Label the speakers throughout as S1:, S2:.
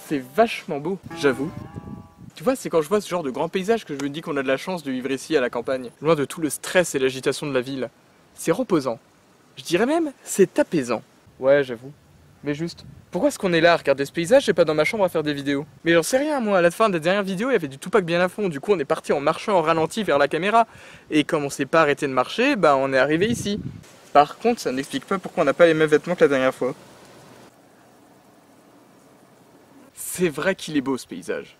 S1: C'est vachement beau, j'avoue. Tu vois, c'est quand je vois ce genre de grands paysages que je me dis qu'on a de la chance de vivre ici à la campagne, loin de tout le stress et l'agitation de la ville. C'est reposant. Je dirais même, c'est apaisant. Ouais, j'avoue. Mais juste, pourquoi est-ce qu'on est là à regarder ce paysage et pas dans ma chambre à faire des vidéos? Mais j'en sais rien, moi, à la fin de la dernière vidéo, il y avait du Tupac bien à fond, du coup on est parti en marchant en ralenti vers la caméra. Et comme on s'est pas arrêté de marcher, bah on est arrivé ici. Par contre, ça n'explique pas pourquoi on n'a pas les mêmes vêtements que la dernière fois. C'est vrai qu'il est beau ce paysage.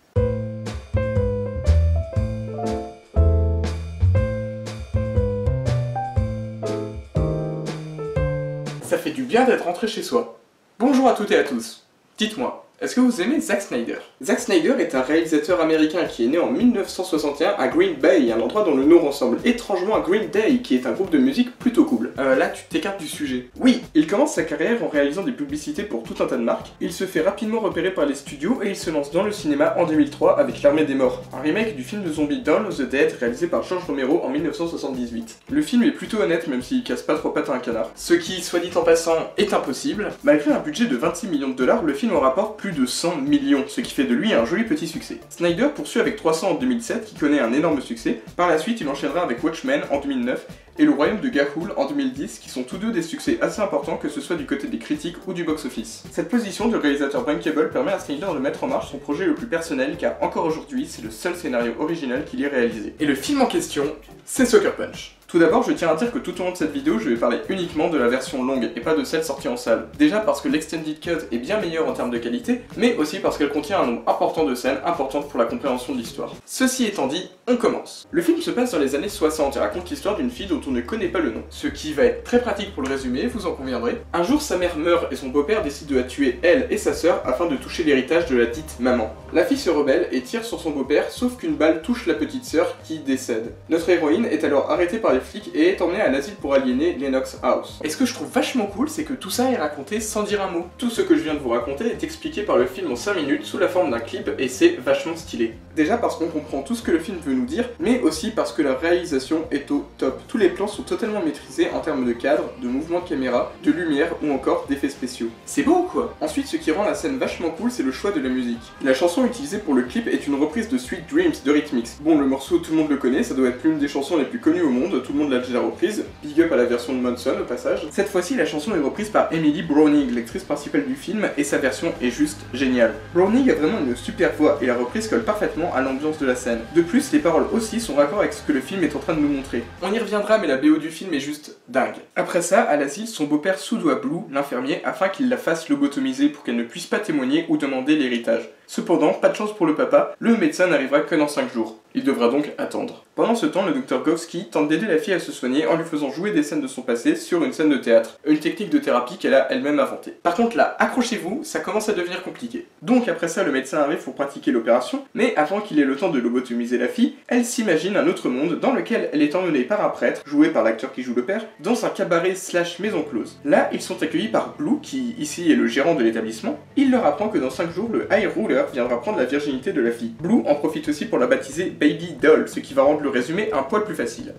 S1: Ça fait du bien d'être rentré chez soi. Bonjour à toutes et à tous. Dites-moi, est-ce que vous aimez Zack Snyder? Zack Snyder est un réalisateur américain qui est né en 1961 à Green Bay, un endroit dont le nom ressemble étrangement à Green Day, qui est un groupe de musique plutôt cool. Là, tu t'écartes du sujet. Oui, il commence sa carrière en réalisant des publicités pour tout un tas de marques. Il se fait rapidement repérer par les studios et il se lance dans le cinéma en 2003 avec L'Armée des Morts, un remake du film de zombie Dawn of the Dead réalisé par George Romero en 1978. Le film est plutôt honnête même s'il casse pas trop pattes à un canard. Ce qui, soit dit en passant, est impossible. Malgré un budget de 26 millions de dollars, le film en rapporte plus de 100 millions, ce qui fait de lui un joli petit succès. Snyder poursuit avec 300 en 2007, qui connaît un énorme succès. Par la suite, il enchaînera avec Watchmen en 2009 et Le Royaume de Ga'Hoole en 2010, qui sont tous deux des succès assez importants, que ce soit du côté des critiques ou du box-office. Cette position de réalisateur bankable permet à Snyder de mettre en marche son projet le plus personnel, car encore aujourd'hui, c'est le seul scénario original qu'il ait réalisé. Et le film en question, c'est Sucker Punch. Tout d'abord, je tiens à dire que tout au long de cette vidéo, je vais parler uniquement de la version longue et pas de celle sortie en salle. Déjà parce que l'extended cut est bien meilleur en termes de qualité, mais aussi parce qu'elle contient un nombre important de scènes importantes pour la compréhension de l'histoire. Ceci étant dit, on commence. Le film se passe dans les années 60 et raconte l'histoire d'une fille dont on ne connaît pas le nom. Ce qui va être très pratique pour le résumer, vous en conviendrez. Un jour, sa mère meurt et son beau-père décide de la tuer, elle et sa sœur, afin de toucher l'héritage de la dite maman. La fille se rebelle et tire sur son beau-père, sauf qu'une balle touche la petite sœur qui décède. Notre héroïne est alors arrêtée par les flics et est emmenée à l'asile pour aliénés Lennox House. Et ce que je trouve vachement cool, c'est que tout ça est raconté sans dire un mot. Tout ce que je viens de vous raconter est expliqué par le film en 5 minutes sous la forme d'un clip et c'est vachement stylé. Déjà parce qu'on comprend tout ce que le film veut nous dire, mais aussi parce que la réalisation est au top. Tous les plans sont totalement maîtrisés en termes de cadre, de mouvement de caméra, de lumière ou encore d'effets spéciaux. C'est beau quoi. Ensuite, ce qui rend la scène vachement cool, c'est le choix de la musique. La chanson utilisée pour le clip est une reprise de Sweet Dreams de Rhythmix. Bon, le morceau tout le monde le connaît, ça doit être l'une des chansons les plus connues au monde, tout le monde l'a déjà reprise. Big up à la version de Monson au passage. Cette fois-ci, la chanson est reprise par Emily Browning, l'actrice principale du film, et sa version est juste géniale. Browning a vraiment une super voix et la reprise colle parfaitement à l'ambiance de la scène. De plus, les paroles aussi sont raccord avec ce que le film est en train de nous montrer. On y reviendra, mais la BO du film est juste dingue. Après ça, à l'asile, son beau-père soudoie Blue, l'infirmier, afin qu'il la fasse lobotomiser pour qu'elle ne puisse pas témoigner ou demander l'héritage. Cependant, pas de chance pour le papa, le médecin n'arrivera que dans 5 jours. Il devra donc attendre. Pendant ce temps, le docteur Gowski tente d'aider la fille à se soigner en lui faisant jouer des scènes de son passé sur une scène de théâtre, une technique de thérapie qu'elle a elle-même inventée. Par contre là, accrochez-vous, ça commence à devenir compliqué. Donc après ça, le médecin arrive pour pratiquer l'opération, mais avant qu'il ait le temps de lobotomiser la fille, elle s'imagine un autre monde dans lequel elle est emmenée par un prêtre, joué par l'acteur qui joue le père, dans un cabaret slash maison close. Là, ils sont accueillis par Blue, qui ici est le gérant de l'établissement. Il leur apprend que dans 5 jours, le High Ruler viendra prendre la virginité de la fille. Blue en profite aussi pour la baptiser Baby Doll, ce qui va rendre le résumé un poil plus facile.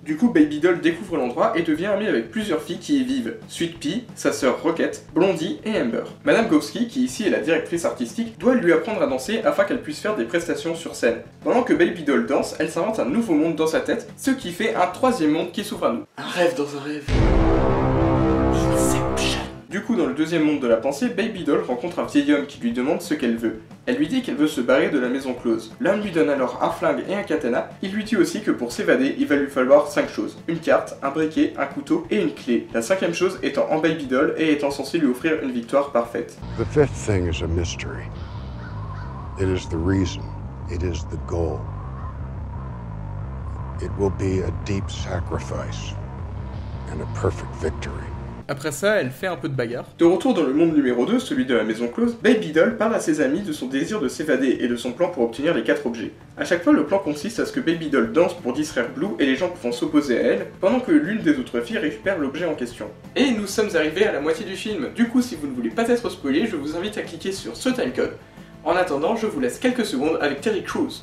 S1: Du coup, Baby Doll découvre l'endroit et devient amie avec plusieurs filles qui y vivent. Sweet Pea, sa sœur Rocket, Blondie et Amber. Madame Gowski, qui ici est la directrice artistique, doit lui apprendre à danser afin qu'elle puisse faire des prestations sur scène. Pendant que Baby Doll danse, elle s'invente un nouveau monde dans sa tête, ce qui fait un troisième monde qui s'ouvre à nous. Un rêve dans un rêve. Du coup, dans le deuxième monde de la pensée, Baby Doll rencontre un vieil homme qui lui demande ce qu'elle veut. Elle lui dit qu'elle veut se barrer de la maison close. L'homme lui donne alors un flingue et un katana. Il lui dit aussi que pour s'évader, il va lui falloir 5 choses. Une carte, un briquet, un couteau et une clé. La 5e chose étant en Baby Doll et étant censée lui offrir une victoire parfaite.
S2: The 5th thing is a mystery. It is the reason. It is the goal. It will be a deep sacrifice and a perfect victory.
S1: Après ça, elle fait un peu de bagarre. De retour dans le monde numéro 2, celui de la maison close, Baby Doll parle à ses amis de son désir de s'évader et de son plan pour obtenir les 4 objets. A chaque fois, le plan consiste à ce que Baby Doll danse pour distraire Blue et les gens pouvant s'opposer à elle, pendant que l'une des autres filles récupère l'objet en question. Et nous sommes arrivés à la moitié du film. Du coup, si vous ne voulez pas être spoilé, je vous invite à cliquer sur ce timecode. En attendant, je vous laisse quelques secondes avec Terry Crews.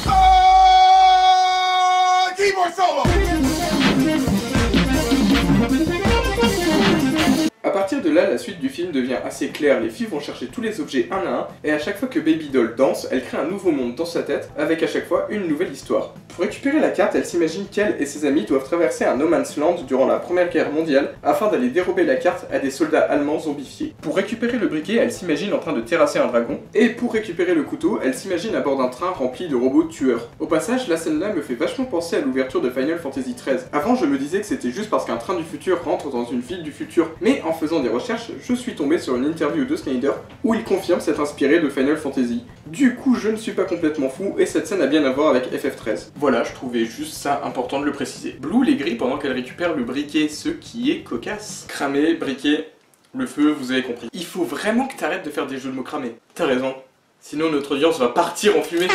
S1: À partir de là, la suite du film devient assez claire, les filles vont chercher tous les objets un à un, et à chaque fois que Baby Doll danse, elle crée un nouveau monde dans sa tête, avec à chaque fois une nouvelle histoire. Pour récupérer la carte, elle s'imagine qu'elle et ses amis doivent traverser un no man's land durant la Première Guerre mondiale, afin d'aller dérober la carte à des soldats allemands zombifiés. Pour récupérer le briquet, elle s'imagine en train de terrasser un dragon, et pour récupérer le couteau, elle s'imagine à bord d'un train rempli de robots tueurs. Au passage, la scène là me fait vachement penser à l'ouverture de Final Fantasy XIII. Avant, je me disais que c'était juste parce qu'un train du futur rentre dans une ville du futur, mais en faisant des recherches, je suis tombé sur une interview de Snyder où il confirme s'être inspiré de Final Fantasy. Du coup, je ne suis pas complètement fou et cette scène a bien à voir avec FF13. Voilà, je trouvais juste ça important de le préciser. Blue les grille pendant qu'elle récupère le briquet, ce qui est cocasse. Cramer, briquet, le feu, vous avez compris. Il faut vraiment que t'arrêtes de faire des jeux de mots cramés. T'as raison. Sinon notre audience va partir en fumée.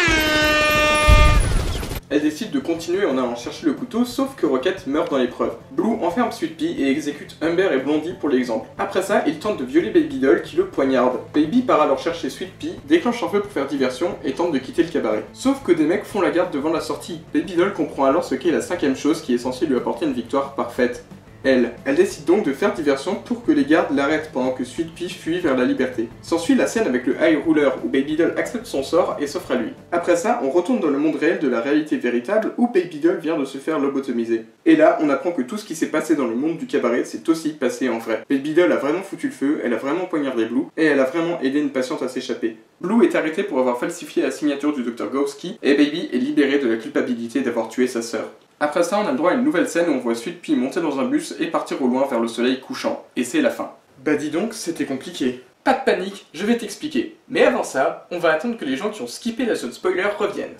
S1: Elle décide de continuer en allant chercher le couteau, sauf que Rocket meurt dans l'épreuve. Blue enferme Sweet Pea et exécute Humber et Blondie pour l'exemple. Après ça, il tente de violer Baby Doll qui le poignarde. Baby part alors chercher Sweet Pea, déclenche un feu pour faire diversion et tente de quitter le cabaret. Sauf que des mecs font la garde devant la sortie. Baby Doll comprend alors ce qu'est la cinquième chose qui est censée lui apporter une victoire parfaite. Elle décide donc de faire diversion pour que les gardes l'arrêtent pendant que Sweet Pea fuit vers la liberté. S'ensuit la scène avec le High Ruler où Baby Doll accepte son sort et s'offre à lui. Après ça, on retourne dans le monde réel de la réalité véritable où Baby Doll vient de se faire lobotomiser. Et là, on apprend que tout ce qui s'est passé dans le monde du cabaret s'est aussi passé en vrai. Baby Doll a vraiment foutu le feu, elle a vraiment poignardé Blue, et elle a vraiment aidé une patiente à s'échapper. Blue est arrêtée pour avoir falsifié la signature du Dr Gowski, et Baby est libérée de la culpabilité d'avoir tué sa sœur. Après ça, on a le droit à une nouvelle scène où on voit Sweet Pea monter dans un bus et partir au loin vers le soleil couchant. Et c'est la fin. Bah dis donc, c'était compliqué. Pas de panique, je vais t'expliquer. Mais avant ça, on va attendre que les gens qui ont skippé la zone spoiler reviennent.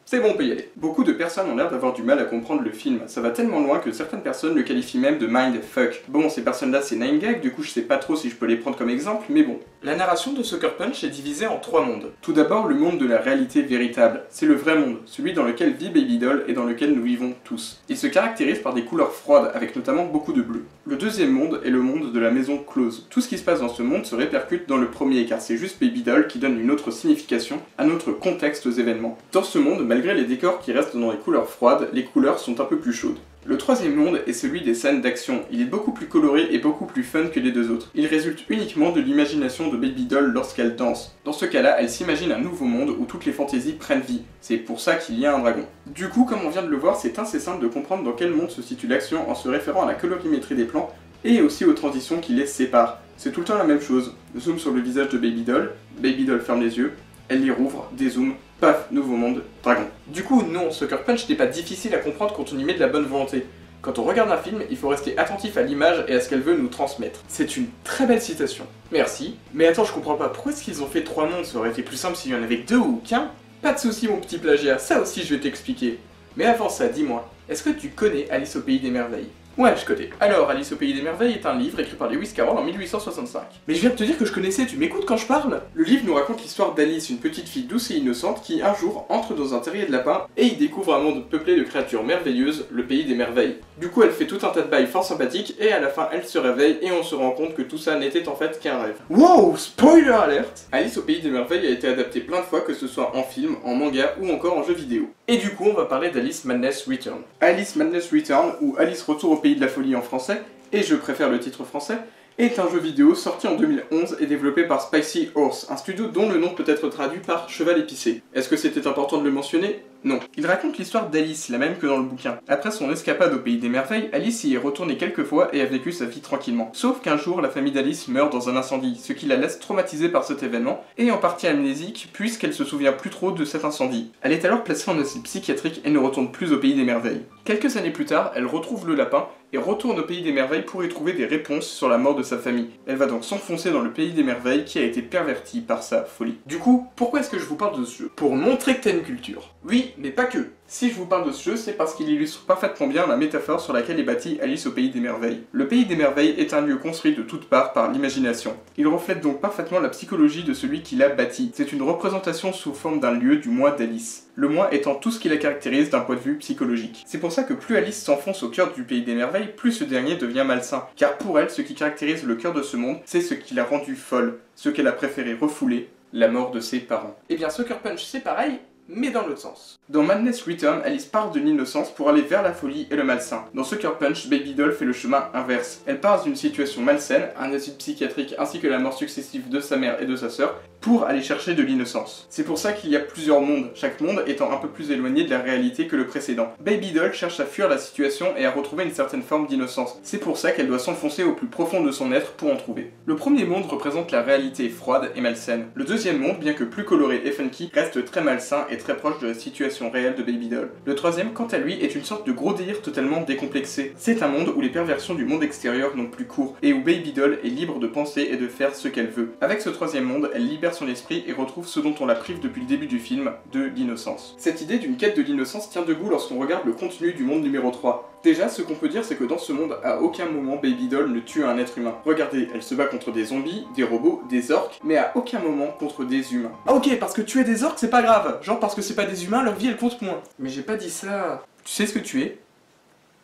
S1: C'est bon, on peut y aller. Beaucoup de personnes ont l'air d'avoir du mal à comprendre le film. Ça va tellement loin que certaines personnes le qualifient même de mindfuck. Bon, ces personnes-là, c'est 9gag, du coup je sais pas trop si je peux les prendre comme exemple, mais bon. La narration de Sucker Punch est divisée en 3 mondes. Tout d'abord, le monde de la réalité véritable. C'est le vrai monde, celui dans lequel vit Baby Doll et dans lequel nous vivons tous. Il se caractérise par des couleurs froides, avec notamment beaucoup de bleu. Le deuxième monde est le monde de la maison close. Tout ce qui se passe dans ce monde se répercute dans le premier, car c'est juste Baby Doll qui donne une autre signification à notre contexte aux événements. Dans ce monde, malgré les décors qui restent dans les couleurs froides, les couleurs sont un peu plus chaudes. Le troisième monde est celui des scènes d'action. Il est beaucoup plus coloré et beaucoup plus fun que les deux autres. Il résulte uniquement de l'imagination de Baby Doll lorsqu'elle danse. Dans ce cas-là, elle s'imagine un nouveau monde où toutes les fantaisies prennent vie. C'est pour ça qu'il y a un dragon. Du coup, comme on vient de le voir, c'est assez simple de comprendre dans quel monde se situe l'action en se référant à la colorimétrie des plans et aussi aux transitions qui les séparent. C'est tout le temps la même chose. Zoom sur le visage de Baby Doll ferme les yeux, elle les rouvre, dézoom, paf, nouveau monde, dragon. Du coup, non, Sucker Punch n'est pas difficile à comprendre quand on y met de la bonne volonté. Quand on regarde un film, il faut rester attentif à l'image et à ce qu'elle veut nous transmettre. C'est une très belle citation. Merci. Mais attends, je comprends pas, pourquoi est-ce qu'ils ont fait 3 mondes? Ça aurait été plus simple s'il y en avait que 2 ou qu'un? Pas de soucis mon petit plagiat, ça aussi je vais t'expliquer. Mais avant ça, dis-moi, est-ce que tu connais Alice au Pays des Merveilles? Ouais, je connais. Alors, Alice au Pays des Merveilles est un livre écrit par Lewis Carroll en 1865. Mais je viens de te dire que je connaissais, tu m'écoutes quand je parle? Le livre nous raconte l'histoire d'Alice, une petite fille douce et innocente qui, un jour, entre dans un terrier de lapins et y découvre un monde peuplé de créatures merveilleuses, le Pays des Merveilles. Du coup, elle fait tout un tas de bails fort sympathiques et à la fin, elle se réveille et on se rend compte que tout ça n'était en fait qu'un rêve. Wow, spoiler alert! Alice au Pays des Merveilles a été adaptée plein de fois, que ce soit en film, en manga ou encore en jeu vidéo. Et du coup, on va parler d'Alice Madness Return. Alice Madness Return, ou Alice Retour au Pays de la Folie en français, et je préfère le titre français, est un jeu vidéo sorti en 2011 et développé par Spicy Horse, un studio dont le nom peut être traduit par cheval épicé. Est-ce que c'était important de le mentionner? Non. Il raconte l'histoire d'Alice, la même que dans le bouquin. Après son escapade au Pays des Merveilles, Alice y est retournée quelques fois et a vécu sa vie tranquillement. Sauf qu'un jour, la famille d'Alice meurt dans un incendie, ce qui la laisse traumatisée par cet événement, et en partie amnésique, puisqu'elle se souvient plus trop de cet incendie. Elle est alors placée en asile psychiatrique et ne retourne plus au Pays des Merveilles. Quelques années plus tard, elle retrouve le lapin et retourne au Pays des Merveilles pour y trouver des réponses sur la mort de sa famille. Elle va donc s'enfoncer dans le Pays des Merveilles qui a été perverti par sa folie. Du coup, pourquoi est-ce que je vous parle de ce jeu? Pour montrer que t'as une culture. Oui, mais pas que. Si je vous parle de ce jeu, c'est parce qu'il illustre parfaitement bien la métaphore sur laquelle est bâtie Alice au Pays des Merveilles. Le Pays des Merveilles est un lieu construit de toutes parts par l'imagination. Il reflète donc parfaitement la psychologie de celui qui l'a bâti. C'est une représentation sous forme d'un lieu du moi d'Alice. Le moi étant tout ce qui la caractérise d'un point de vue psychologique. C'est pour ça que plus Alice s'enfonce au cœur du Pays des Merveilles, plus ce dernier devient malsain. Car pour elle, ce qui caractérise le cœur de ce monde, c'est ce qui l'a rendue folle, ce qu'elle a préféré refouler, la mort de ses parents. Et bien Sucker Punch c'est pareil, mais dans l'autre sens. Dans Madness Return, Alice part de l'innocence pour aller vers la folie et le malsain. Dans Sucker Punch, Baby Doll fait le chemin inverse. Elle part d'une situation malsaine, un asile psychiatrique ainsi que la mort successive de sa mère et de sa sœur, pour aller chercher de l'innocence. C'est pour ça qu'il y a plusieurs mondes, chaque monde étant un peu plus éloigné de la réalité que le précédent. Baby Doll cherche à fuir la situation et à retrouver une certaine forme d'innocence. C'est pour ça qu'elle doit s'enfoncer au plus profond de son être pour en trouver. Le premier monde représente la réalité froide et malsaine. Le deuxième monde, bien que plus coloré et funky, reste très malsain et très proche de la situation réelle de Baby Doll. Le troisième, quant à lui, est une sorte de gros délire totalement décomplexé. C'est un monde où les perversions du monde extérieur n'ont plus cours, et où Baby Doll est libre de penser et de faire ce qu'elle veut. Avec ce troisième monde, elle libère son esprit et retrouve ce dont on la prive depuis le début du film, de l'innocence. Cette idée d'une quête de l'innocence tient debout lorsqu'on regarde le contenu du monde numéro 3. Déjà, ce qu'on peut dire, c'est que dans ce monde, à aucun moment Baby Doll ne tue un être humain. Regardez, elle se bat contre des zombies, des robots, des orques, mais à aucun moment contre des humains. Ah ok, parce que tuer des orques, c'est pas grave. Genre parce que c'est pas des humains, leur vie elle compte moins. Mais j'ai pas dit ça. Tu sais ce que tu es ?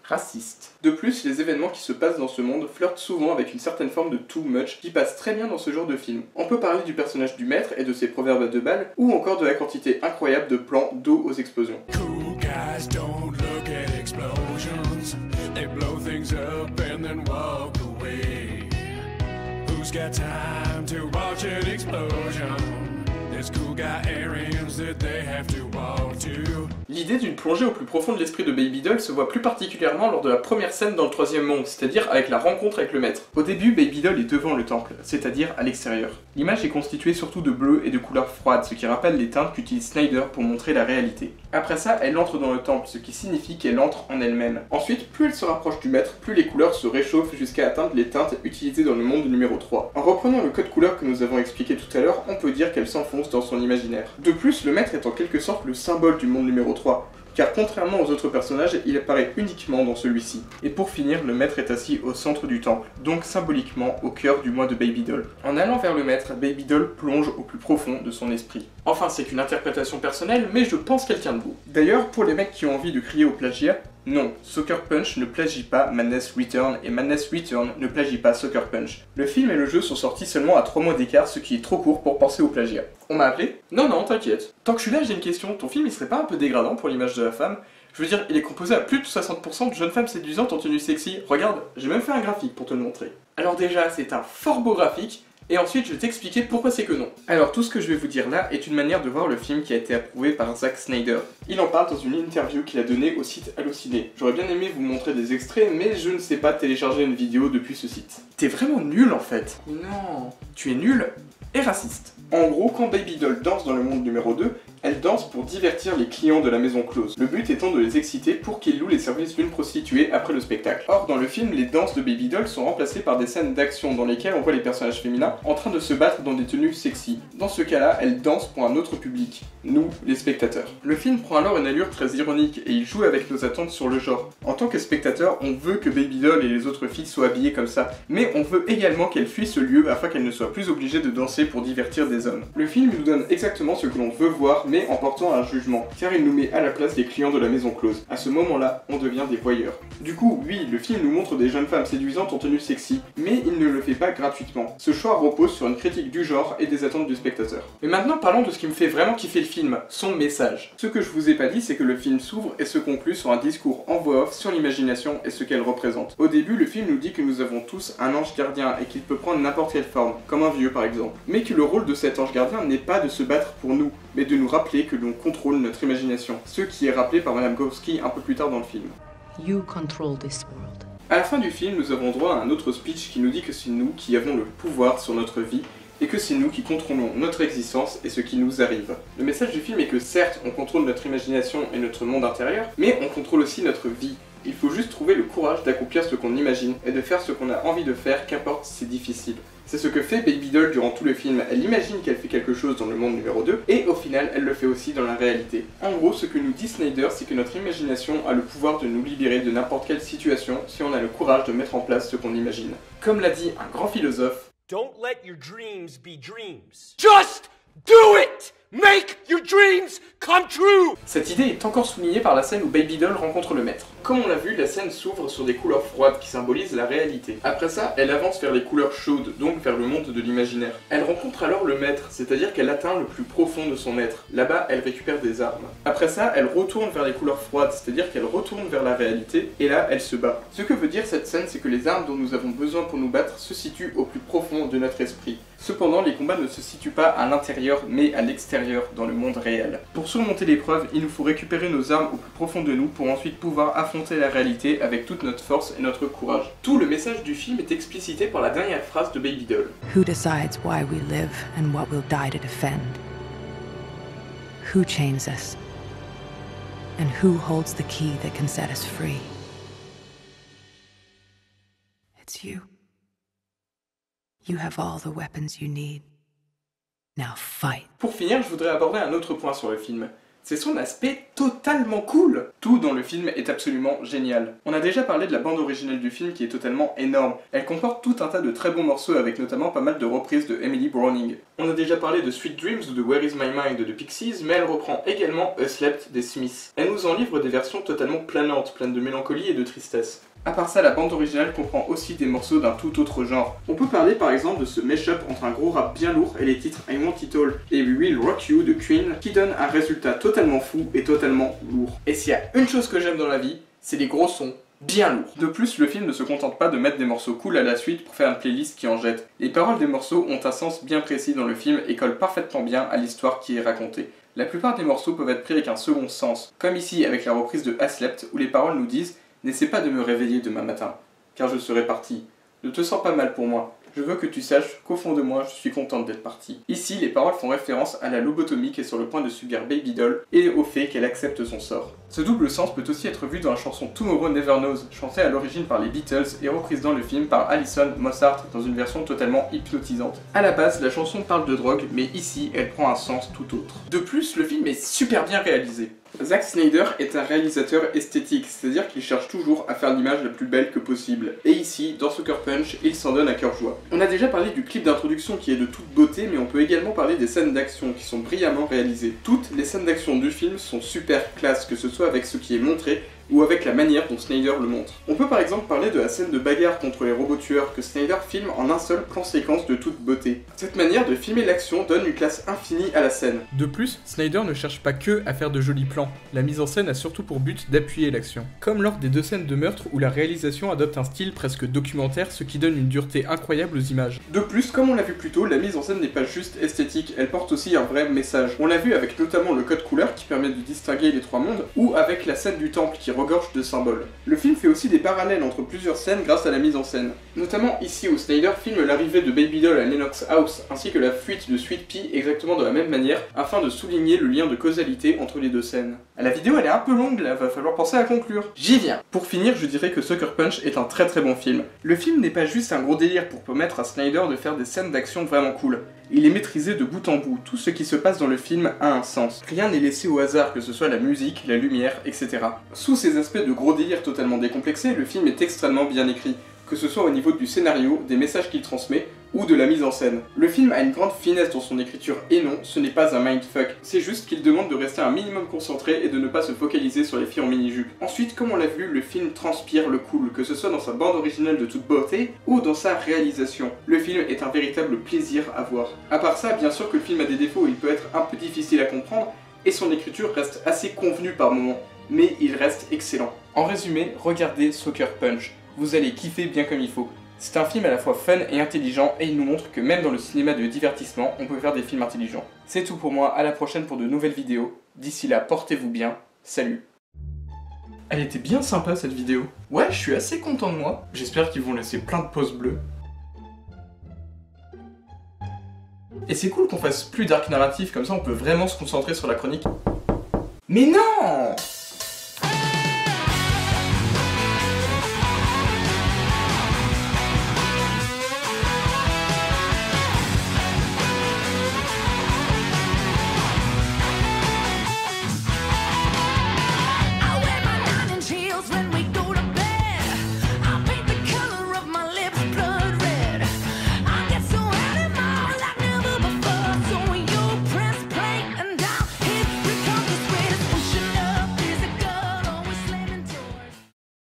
S1: Raciste. De plus, les événements qui se passent dans ce monde flirtent souvent avec une certaine forme de too much qui passe très bien dans ce genre de film. On peut parler du personnage du maître et de ses proverbes à 2 balles, ou encore de la quantité incroyable de plans d'eau aux explosions.
S3: Cool guys don't look at explosions. They blow things up and then walk away. Who's got time to watch an explosion? There's cool guy areas that they have to walk to.
S1: L'idée d'une plongée au plus profond de l'esprit de Baby Doll se voit plus particulièrement lors de la première scène dans le troisième monde, c'est-à-dire avec la rencontre avec le maître. Au début, Baby Doll est devant le temple, c'est-à-dire à l'extérieur. L'image est constituée surtout de bleu et de couleurs froides, ce qui rappelle les teintes qu'utilise Snyder pour montrer la réalité. Après ça, elle entre dans le temple, ce qui signifie qu'elle entre en elle-même. Ensuite, plus elle se rapproche du maître, plus les couleurs se réchauffent jusqu'à atteindre les teintes utilisées dans le monde numéro 3. En reprenant le code couleur que nous avons expliqué tout à l'heure, on peut dire qu'elle s'enfonce dans son imaginaire. De plus, le maître est en quelque sorte le symbole du monde numéro 3. Car contrairement aux autres personnages, il apparaît uniquement dans celui-ci. Et pour finir, le maître est assis au centre du temple, donc symboliquement au cœur du moi de Baby Doll. En allant vers le maître, Baby Doll plonge au plus profond de son esprit. Enfin, c'est qu'une interprétation personnelle, mais je pense qu'elle tient debout. D'ailleurs, pour les mecs qui ont envie de crier au plagiat, non, Sucker Punch ne plagie pas Madness Return et Madness Return ne plagie pas Sucker Punch. Le film et le jeu sont sortis seulement à 3 mois d'écart, ce qui est trop court pour penser au plagiat. On m'a appelé ? Non, t'inquiète. Tant que je suis là, j'ai une question. Ton film, il serait pas un peu dégradant pour l'image de la femme ? Je veux dire, il est composé à plus de 60% de jeunes femmes séduisantes en tenue sexy. Regarde, j'ai même fait un graphique pour te le montrer. Alors déjà, c'est un fort beau graphique, et ensuite je vais t'expliquer pourquoi c'est que non. Alors tout ce que je vais vous dire là est une manière de voir le film qui a été approuvé par Zack Snyder. Il en parle dans une interview qu'il a donnée au site Allociné. J'aurais bien aimé vous montrer des extraits, mais je ne sais pas télécharger une vidéo depuis ce site. T'es vraiment nul en fait. Non, tu es nul et raciste. En gros, quand Baby Doll danse dans le monde numéro 2, elle danse pour divertir les clients de la maison close, le but étant de les exciter pour qu'ils louent les services d'une prostituée après le spectacle. Or, dans le film, les danses de Baby Doll sont remplacées par des scènes d'action dans lesquelles on voit les personnages féminins en train de se battre dans des tenues sexy. Dans ce cas-là, elle danse pour un autre public, nous, les spectateurs. Le film prend alors une allure très ironique et il joue avec nos attentes sur le genre. En tant que spectateur, on veut que Baby Doll et les autres filles soient habillées comme ça, mais on veut également qu'elles fuient ce lieu afin qu'elles ne soient plus obligées de danser pour divertir des hommes. Le film nous donne exactement ce que l'on veut voir, mais en portant un jugement, car il nous met à la place des clients de la maison close. À ce moment-là, on devient des voyeurs. Du coup, oui, le film nous montre des jeunes femmes séduisantes en tenue sexy, mais il ne le fait pas gratuitement. Ce choix repose sur une critique du genre et des attentes du spectateur. Mais maintenant, parlons de ce qui me fait vraiment kiffer le film, son message. Ce que je vous ai pas dit, c'est que le film s'ouvre et se conclut sur un discours en voix off sur l'imagination et ce qu'elle représente. Au début, le film nous dit que nous avons tous un ange gardien et qu'il peut prendre n'importe quelle forme, comme un vieux par exemple. Mais que le rôle de cet ange gardien n'est pas de se battre pour nous, mais de nous rappeler que l'on contrôle notre imagination, ce qui est rappelé par Madame Gowski un peu plus tard dans le film.
S4: You control this world.
S1: À la fin du film, nous avons droit à un autre speech qui nous dit que c'est nous qui avons le pouvoir sur notre vie et que c'est nous qui contrôlons notre existence et ce qui nous arrive. Le message du film est que certes, on contrôle notre imagination et notre monde intérieur, mais on contrôle aussi notre vie. Il faut juste trouver le courage d'accomplir ce qu'on imagine et de faire ce qu'on a envie de faire, qu'importe si c'est difficile. C'est ce que fait Baby Doll durant tout le film. Elle imagine qu'elle fait quelque chose dans le monde numéro 2, et au final, elle le fait aussi dans la réalité. En gros, ce que nous dit Snyder, c'est que notre imagination a le pouvoir de nous libérer de n'importe quelle situation si on a le courage de mettre en place ce qu'on imagine. Comme l'a dit un grand philosophe,
S5: Don't let your dreams be dreams. Just do it!
S3: Make your dreams come true!
S1: Cette idée est encore soulignée par la scène où Baby Doll rencontre le maître. Comme on l'a vu, la scène s'ouvre sur des couleurs froides qui symbolisent la réalité. Après ça, elle avance vers les couleurs chaudes, donc vers le monde de l'imaginaire. Elle rencontre alors le maître, c'est-à-dire qu'elle atteint le plus profond de son être. Là-bas, elle récupère des armes. Après ça, elle retourne vers les couleurs froides, c'est-à-dire qu'elle retourne vers la réalité, et là, elle se bat. Ce que veut dire cette scène, c'est que les armes dont nous avons besoin pour nous battre se situent au plus profond de notre esprit. Cependant, les combats ne se situent pas à l'intérieur, mais à l'extérieur, dans le monde réel. Pour surmonter l'épreuve, il nous faut récupérer nos armes au plus profond de nous pour ensuite pouvoir affronter la réalité avec toute notre force et notre courage. Tout le message du film est explicité par la dernière phrase de Baby Doll.
S5: Who decides why we live and what we'll die to defend? Who chains us? And who holds the key that can set us free? It's you. You have all the weapons you need. Now fight.
S1: Pour finir, je voudrais aborder un autre point sur le film. C'est son aspect totalement cool. Tout dans le film est absolument génial. On a déjà parlé de la bande originale du film qui est totalement énorme. Elle comporte tout un tas de très bons morceaux avec notamment pas mal de reprises de Emily Browning. On a déjà parlé de Sweet Dreams ou de Where Is My Mind de Pixies, mais elle reprend également A Slept des Smiths. Elle nous en livre des versions totalement planantes, pleines de mélancolie et de tristesse. À part ça, la bande originale comprend aussi des morceaux d'un tout autre genre. On peut parler par exemple de ce mash-up entre un gros rap bien lourd et les titres I Want It All et We Will Rock You de Queen, qui donne un résultat totalement fou et totalement lourd. Et s'il y a une chose que j'aime dans la vie, c'est les gros sons bien lourds. De plus, le film ne se contente pas de mettre des morceaux cool à la suite pour faire une playlist qui en jette. Les paroles des morceaux ont un sens bien précis dans le film et collent parfaitement bien à l'histoire qui est racontée. La plupart des morceaux peuvent être pris avec un second sens, comme ici avec la reprise de A Slept où les paroles nous disent « N'essaie pas de me réveiller demain matin, car je serai parti. Ne te sens pas mal pour moi. Je veux que tu saches qu'au fond de moi, je suis contente d'être partie. » Ici, les paroles font référence à la lobotomie qui est sur le point de subir Baby Doll et au fait qu'elle accepte son sort. Ce double sens peut aussi être vu dans la chanson Tomorrow Never Knows, chantée à l'origine par les Beatles et reprise dans le film par Alison Mosshart dans une version totalement hypnotisante. À la base, la chanson parle de drogue, mais ici, elle prend un sens tout autre. De plus, le film est super bien réalisé. Zack Snyder est un réalisateur esthétique, c'est-à-dire qu'il cherche toujours à faire l'image la plus belle que possible. Et ici, dans Sucker Punch, il s'en donne à cœur joie. On a déjà parlé du clip d'introduction qui est de toute beauté, mais on peut également parler des scènes d'action qui sont brillamment réalisées. Toutes les scènes d'action du film sont super classe, que ce soit avec ce qui est montré, ou avec la manière dont Snyder le montre. On peut par exemple parler de la scène de bagarre contre les robots tueurs que Snyder filme en un seul plan séquence de toute beauté. Cette manière de filmer l'action donne une classe infinie à la scène. De plus, Snyder ne cherche pas que à faire de jolis plans. La mise en scène a surtout pour but d'appuyer l'action. Comme lors des deux scènes de meurtre où la réalisation adopte un style presque documentaire, ce qui donne une dureté incroyable aux images. De plus, comme on l'a vu plus tôt, la mise en scène n'est pas juste esthétique, elle porte aussi un vrai message. On l'a vu avec notamment le code couleur qui permet de distinguer les trois mondes, ou avec la scène du temple qui regorge de symboles. Le film fait aussi des parallèles entre plusieurs scènes grâce à la mise en scène. Notamment ici où Snyder filme l'arrivée de Baby Doll à Lennox House ainsi que la fuite de Sweet Pea exactement de la même manière afin de souligner le lien de causalité entre les deux scènes. La vidéo elle est un peu longue là, va falloir penser à conclure. J'y viens. Pour finir, je dirais que Sucker Punch est un très très bon film. Le film n'est pas juste un gros délire pour permettre à Snyder de faire des scènes d'action vraiment cool. Il est maîtrisé de bout en bout, tout ce qui se passe dans le film a un sens. Rien n'est laissé au hasard, que ce soit la musique, la lumière, etc. Sous ces aspects de gros délire totalement décomplexés, le film est extrêmement bien écrit, que ce soit au niveau du scénario, des messages qu'il transmet, ou de la mise en scène. Le film a une grande finesse dans son écriture et non, ce n'est pas un mindfuck, c'est juste qu'il demande de rester un minimum concentré et de ne pas se focaliser sur les filles en mini-jupe. Ensuite, comme on l'a vu, le film transpire le cool, que ce soit dans sa bande originale de toute beauté ou dans sa réalisation. Le film est un véritable plaisir à voir. À part ça, bien sûr que le film a des défauts, il peut être un peu difficile à comprendre et son écriture reste assez convenue par moments, mais il reste excellent. En résumé, regardez Sucker Punch, vous allez kiffer bien comme il faut. C'est un film à la fois fun et intelligent et il nous montre que même dans le cinéma de divertissement, on peut faire des films intelligents. C'est tout pour moi, à la prochaine pour de nouvelles vidéos. D'ici là, portez-vous bien, salut. Elle était bien sympa cette vidéo. Ouais, je suis assez content de moi. J'espère qu'ils vont laisser plein de pouces bleus. Et c'est cool qu'on fasse plus d'arc narratif, comme ça on peut vraiment se concentrer sur la chronique. Mais non!